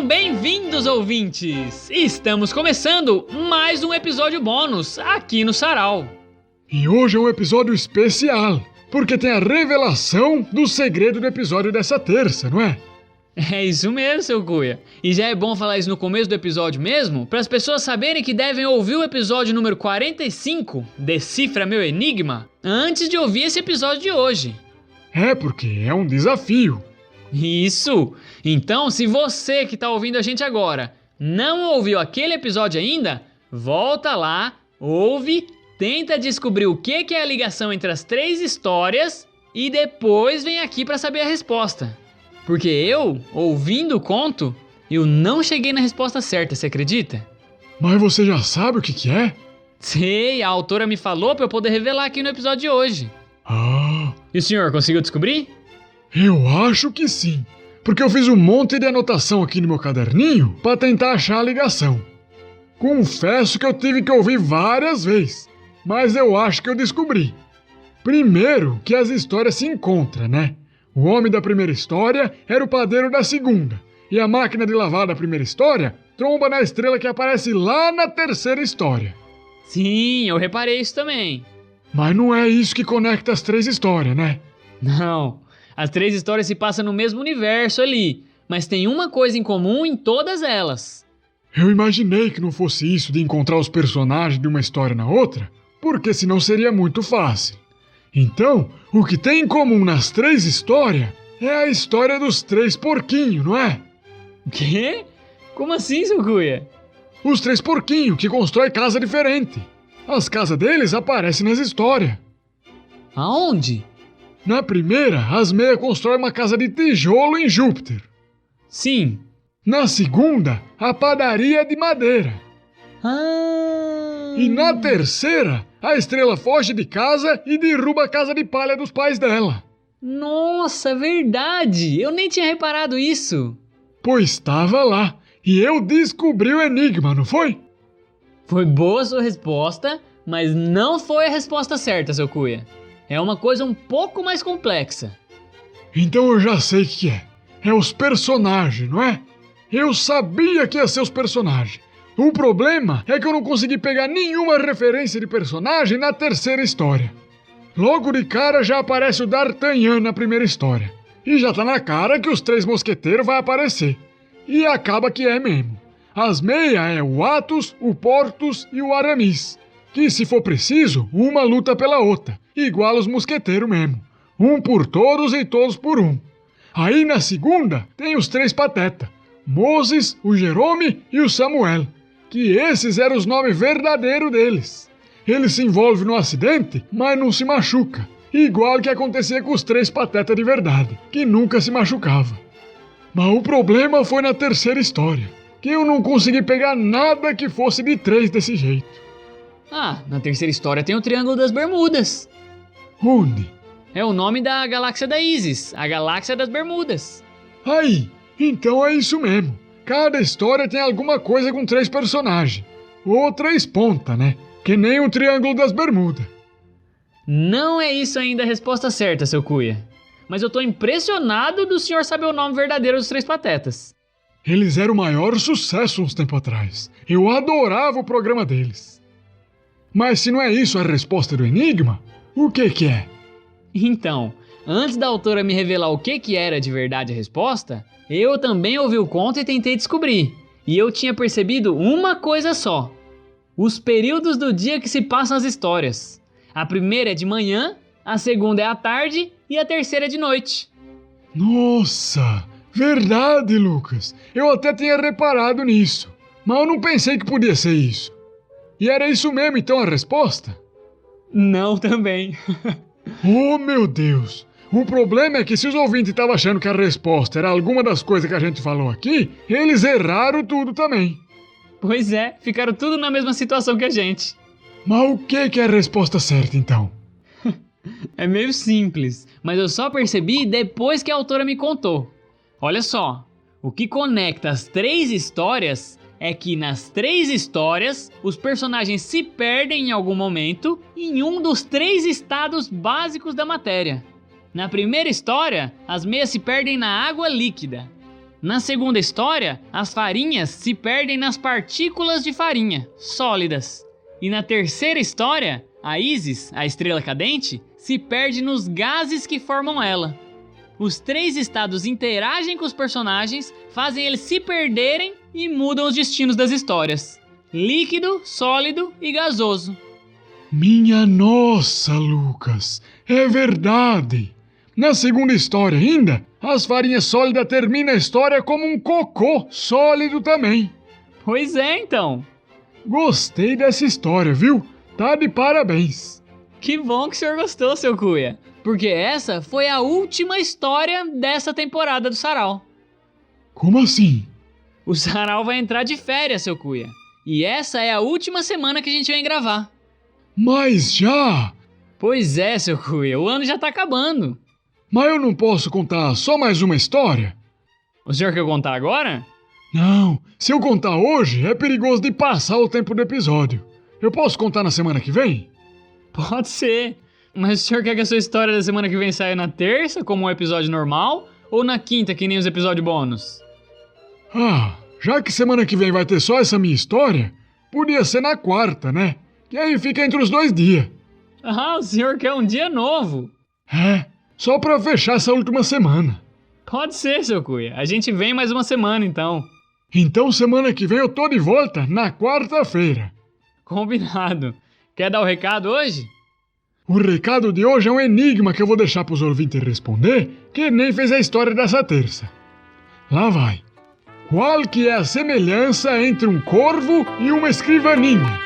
Sejam bem-vindos, ouvintes! Estamos começando mais um episódio bônus aqui no Sarau. E hoje é um episódio especial, porque tem a revelação do segredo do episódio dessa terça, não é? É isso mesmo, seu Cuia. E já é bom falar isso no começo do episódio mesmo, para as pessoas saberem que devem ouvir o episódio número 45, Decifra Meu Enigma, antes de ouvir esse episódio de hoje. É, porque é um desafio. Isso! Então, se você que está ouvindo a gente agora não ouviu aquele episódio ainda, volta lá, ouve, tenta descobrir o que é a ligação entre as 3 histórias e depois vem aqui para saber a resposta. Porque eu, ouvindo o conto, eu não cheguei na resposta certa, você acredita? Mas você já sabe o que é? Sei, a autora me falou para eu poder revelar aqui no episódio de hoje. Ah! E o senhor conseguiu descobrir? Eu acho que sim, porque eu fiz um monte de anotação aqui no meu caderninho para tentar achar a ligação. Confesso que eu tive que ouvir várias vezes, mas eu acho que eu descobri. Primeiro, que as histórias se encontram, né? O homem da primeira história era o padeiro da segunda, e a máquina de lavar da primeira história tromba na estrela que aparece lá na terceira história. Sim, eu reparei isso também. Mas não é isso que conecta as 3 histórias, né? Não. As 3 histórias se passam no mesmo universo ali, mas tem uma coisa em comum em todas elas. Eu imaginei que não fosse isso de encontrar os personagens de uma história na outra, porque senão seria muito fácil. Então, o que tem em comum nas 3 histórias é a história dos 3 porquinhos, não é? Quê? Como assim, seu Cuia? Os 3 porquinhos que constroem casa diferente. As casas deles aparecem nas histórias. Aonde? Na primeira, as meias constroem uma casa de tijolo em Júpiter. Sim. Na segunda, a padaria é de madeira. E na terceira, a estrela foge de casa e derruba a casa de palha dos pais dela. Nossa, verdade! Eu nem tinha reparado isso. Pois estava lá, e eu descobri o enigma, não foi? Foi boa a sua resposta, mas não foi a resposta certa, seu Cuia. É uma coisa um pouco mais complexa. Então eu já sei o que é. É os personagens, não é? Eu sabia que ia ser os personagens. O problema é que eu não consegui pegar nenhuma referência de personagem na terceira história. Logo de cara já aparece o D'Artagnan na primeira história. E já tá na cara que os 3 mosqueteiros vai aparecer. E acaba que é mesmo. As meias é o Athos, o Porthos e o Aramis. Que se for preciso, uma luta pela outra. Igual os mosqueteiros mesmo. Um por todos e todos por um. Aí na segunda tem os 3 patetas. Moses, o Jerome e o Samuel. Que esses eram os nomes verdadeiros deles. Ele se envolve no acidente, mas não se machuca. Igual que acontecia com os 3 patetas de verdade, que nunca se machucava. Mas o problema foi na terceira história, que eu não consegui pegar nada que fosse de 3 desse jeito. Ah, na terceira história tem o Triângulo das Bermudas. Onde? É o nome da galáxia da Isis, a Galáxia das Bermudas. Aí, então é isso mesmo. Cada história tem alguma coisa com 3 personagens. Ou 3 pontas, né? Que nem o Triângulo das Bermudas. Não é isso ainda a resposta certa, seu Cuia. Mas eu tô impressionado do senhor saber o nome verdadeiro dos 3 patetas. Eles eram o maior sucesso uns tempos atrás. Eu adorava o programa deles. Mas se não é isso a resposta do enigma, o que é? Então, antes da autora me revelar o que era de verdade a resposta, eu também ouvi o conto e tentei descobrir. E eu tinha percebido uma coisa só. Os períodos do dia que se passam as histórias. A primeira é de manhã, a segunda é à tarde e a terceira é de noite. Nossa, verdade, Lucas. Eu até tinha reparado nisso, mas eu não pensei que podia ser isso. E era isso mesmo então a resposta? Não também. Oh, meu Deus. O problema é que se os ouvintes estavam achando que a resposta era alguma das coisas que a gente falou aqui, eles erraram tudo também. Pois é, ficaram tudo na mesma situação que a gente. Mas o que é a resposta certa então? É meio simples, mas eu só percebi depois que a autora me contou. Olha só, o que conecta as 3 histórias é que nas 3 histórias, os personagens se perdem em algum momento em um dos 3 estados básicos da matéria. Na primeira história, as meias se perdem na água líquida. Na segunda história, as farinhas se perdem nas partículas de farinha, sólidas. E na terceira história, a Isis, a estrela cadente, se perde nos gases que formam ela. Os 3 estados interagem com os personagens, fazem eles se perderem e mudam os destinos das histórias. Líquido, sólido e gasoso. Minha nossa, Lucas, é verdade. Na segunda história ainda, as farinhas sólidas terminam a história como um cocô sólido também. Pois é, então. Gostei dessa história, viu? Tá de parabéns. Que bom que o senhor gostou, seu Cuia. Porque essa foi a última história dessa temporada do Sarau. Como assim? O Sarau vai entrar de férias, seu Cuia. E essa é a última semana que a gente vem gravar. Mas já? Pois é, seu Cuia, o ano já tá acabando. Mas eu não posso contar só mais uma história? O senhor quer contar agora? Não, se eu contar hoje, é perigoso de passar o tempo do episódio. Eu posso contar na semana que vem? Pode ser. Mas o senhor quer que a sua história da semana que vem saia na terça, como um episódio normal, ou na quinta, que nem os episódios bônus? Ah, já que semana que vem vai ter só essa minha história, podia ser na quarta, né? Que aí fica entre os 2 dias. Ah, o senhor quer um dia novo. É, só pra fechar essa última semana. Pode ser, seu Cuia. A gente vem mais uma semana, então. Então semana que vem eu tô de volta na quarta-feira. Combinado. Quer dar o recado hoje? O recado de hoje é um enigma que eu vou deixar pros ouvintes responder, que nem fez a história dessa terça. Lá vai. Qual que é a semelhança entre um corvo e uma escrivaninha?